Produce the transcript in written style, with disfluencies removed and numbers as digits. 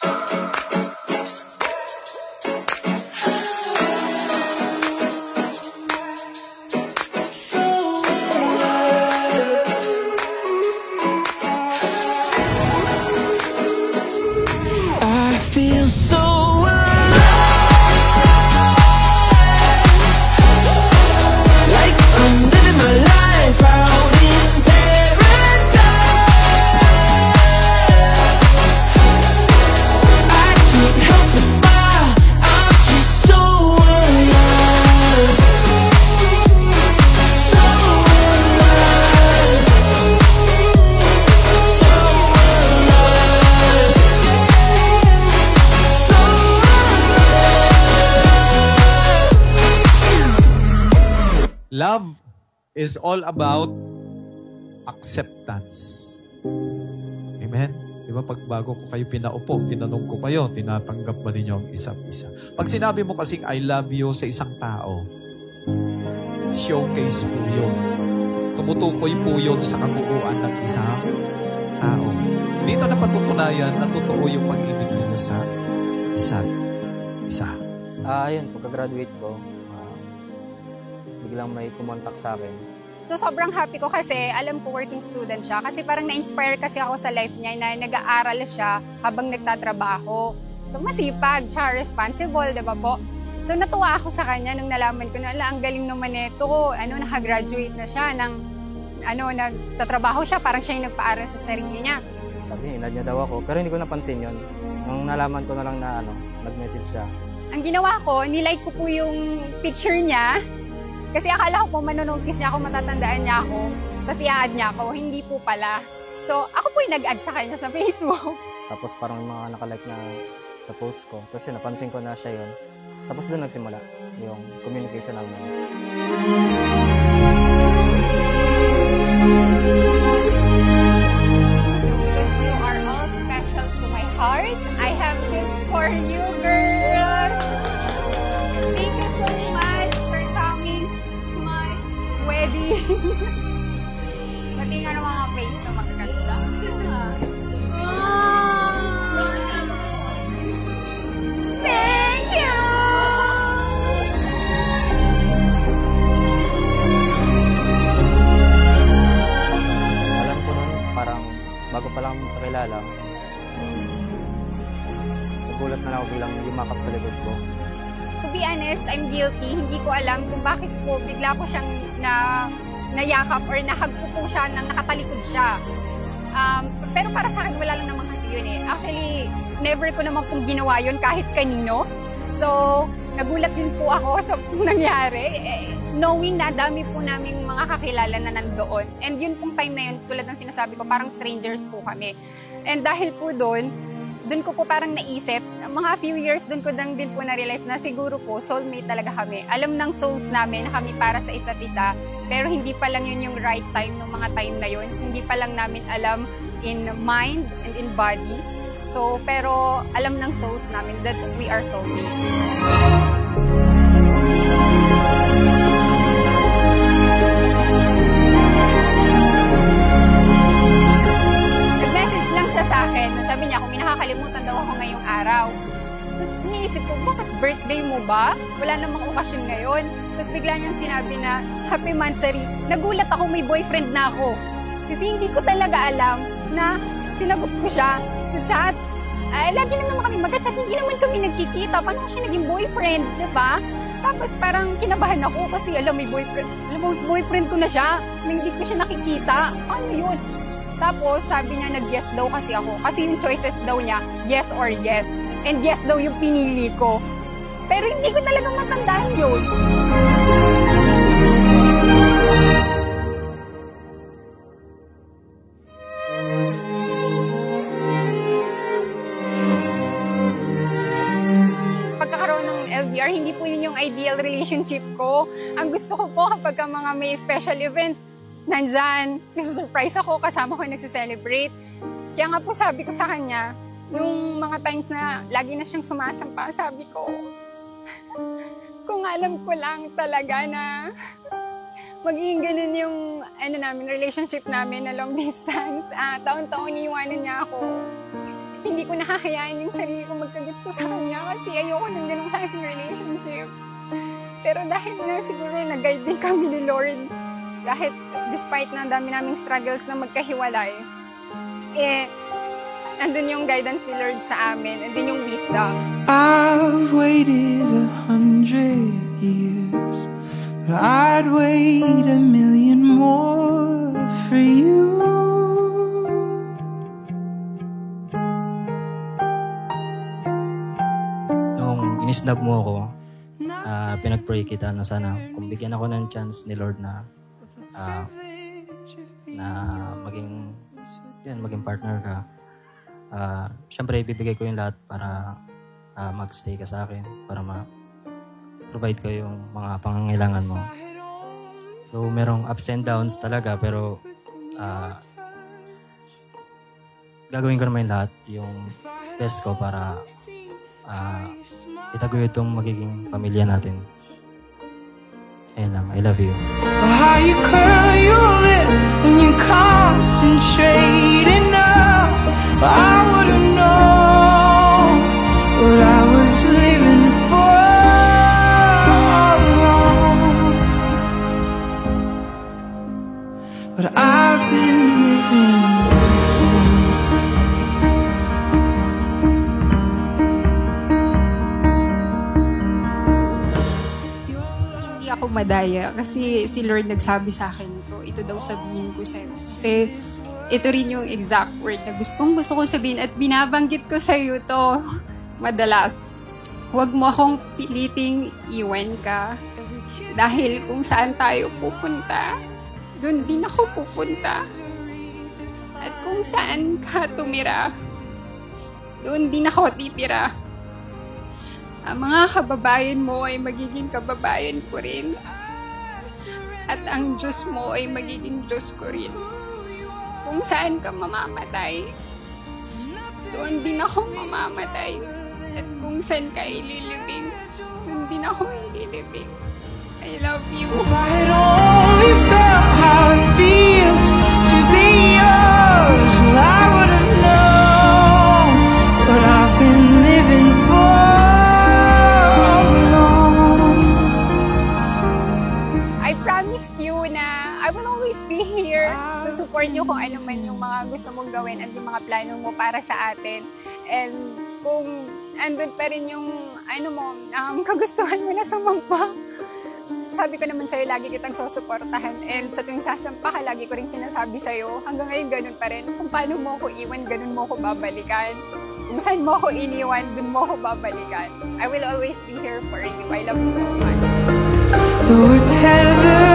I feel so like I'm living my life out in paradise. I can't help but smile, I'm just so alive. So alive. So alive. So Love is all about acceptance. Amen? Di ba pag bago ko kayo pinaupo, tinanong ko kayo, tinatanggap ba ninyo ang isa't isa? Pag sinabi mo kasing I love you sa isang tao, showcase po yun. Tumutukoy po yun sa kabuuan ng isang tao. Dito na patutunayan na totoo yung pag-ibig ninyo sa isa't isa. Ayun, pagka-graduate ko, biglang may kumontak sa akin. So sobrang happy ko kasi alam ko working student siya. Kasi parang na-inspire kasi ako sa life niya na nag-aaral siya habang nagtatrabaho. So masipag siya, responsible, diba po? So natuwa ako sa kanya nung nalaman ko na ang galing naman nito. Nakagraduate na siya, nagtatrabaho siya, parang siya yung nagpaaral sa sarili niya. Sabi, inad niya daw ako, pero hindi ko napansin yun. Nung nalaman ko na lang na nag-message siya. Ang ginawa ko, nilike ko po yung picture niya. Kasi akala ko po manonotice niya ako, matatandaan niya ako. Tapos i-add niya ako, hindi po pala. So ako po yung nag-add sa kanya sa Facebook. Tapos parang may mga nakalike na sa post ko. Tapos yun, napansin ko na siya yun. Tapos doon nagsimula yung communication namin. So because you are all special to my heart, I have gifts for you, girls! Thank you so much for coming to my wedding. Pati nga ng mga face na magkakanta. Thank you! Alam ko nun, parang bago pa lang pakilala, nagulat na lang ako biglang yumakap sa likod ko. To be honest, I'm guilty. Hindi ko alam kung bakit po bigla ko siyang nayakap or nahagpo po siya nang nakatalikod siya. Pero para sa akin, wala lang naman kasi yun eh. Actually, never ko naman pong ginawa yun kahit kanino. So, nagulat din po ako sa nangyari. Knowing na dami po naming mga kakilala na nandoon. And yun pong time na yun, tulad ng sinasabi ko, parang strangers po kami. And dahil po doon ko po parang naisip, mga few years doon ko din po na-realize na siguro po soulmate talaga kami. Alam ng souls namin na kami para sa isa't isa, pero hindi pa lang yun yung right time ng mga time na yun. Hindi pa lang namin alam in mind and in body. So, pero alam ng souls namin that we are soulmates. Sa akin, sabi niya, kung nakakalimutan daw ako ngayong araw. Tapos iniisip ko, bakit birthday mo ba? Wala namang okasyon ngayon. Tapos bigla niyang sinabi na, Happy Mansari. Nagulat ako, may boyfriend na ako. Kasi hindi ko talaga alam na sinagot ko siya sa chat. Lagi naman kami mag-chat, hindi naman kami nagkikita. Paano ko siya naging boyfriend, diba? Tapos parang kinabahan ako kasi may boyfriend. Boyfriend ko na siya, na hindi ko siya nakikita. Ano yun? Tapos, sabi niya, nag-yes daw kasi ako. Kasi yung choices daw niya, yes or yes. And yes daw yung pinili ko. Pero hindi ko talaga matandaan yun. Pagkakaroon ng LDR, hindi po yun yung ideal relationship ko. Ang gusto ko po kapag mga may special events, nandyan, nasusurprise ako, kasama ko nagsiselebrate. Kaya nga po sabi ko sa kanya, nung mga times na lagi na siyang sumasampa, sabi ko, kung alam ko lang talaga na magiging ganun yung relationship namin na long distance, taon-taon iniwanan niya ako. hindi ko nahahayaan yung sarili ko magkagusto sa kanya kasi ayoko ng ganung klaseng relationship. Pero dahil na siguro nag-guide din kami ni Lord, kahit despite na dami naming struggles na magkahiwalay, andun yung guidance ni Lord sa amin, andun yung wisdom. I've waited 100 years, but I'd wait 1,000,000 more for you. Nung inisnab mo ako, pinag-pray kita na sana kung bigyan ako ng chance ni Lord na maging partner ka. Siyempre, ibibigay ko yung lahat para mag-stay ka sa akin, para ma-provide ko yung mga pangangailangan mo. So, merong ups and downs talaga, pero gagawin ko naman yung lahat, yung best ko para itaguyod itong magiging pamilya natin. Ayun lang, I love you. How you curl your lip when you concentrate enough. I would've known what I was living for all along. What I've been living for. Hindi ako madaya kasi si Lord nagsabi sa akin ito daw sabihin ko sa'yo. Kasi ito rin yung exact word na gusto ko sabihin at binabanggit ko sa'yo to madalas. Huwag mo akong piliting iwan ka. Dahil kung saan tayo pupunta, doon din ako pupunta. At kung saan ka tumira, doon din ako titira. Ang mga kababayan mo ay magiging kababayan ko rin. At ang Diyos mo ay magiging Diyos ko rin. Kung saan ka mamamatay, doon din ako mamamatay. At kung saan ka ililibing, doon din ako ililibing. I love you. If I had only felt how it feels to be yours, well, I would've known what I've been living for all along. I promised you na I will always be here to support you kung ano man yung mga gusto mong gawin at yung mga plano mo para sa atin. And kung andun pa rin yung kagustuhan mo na sumampa, sabi ko naman sa'yo, lagi kitang susuportahan. And sa tuwing sasampa ka, lagi ko rin sinasabi sa'yo, hanggang ngayon ganun pa rin. Kung paano mo ako iwan, ganun mo ako babalikan. Kung saan mo ako iniwan, dun mo ako babalikan. I will always be here for you. I love you so much. We're tethered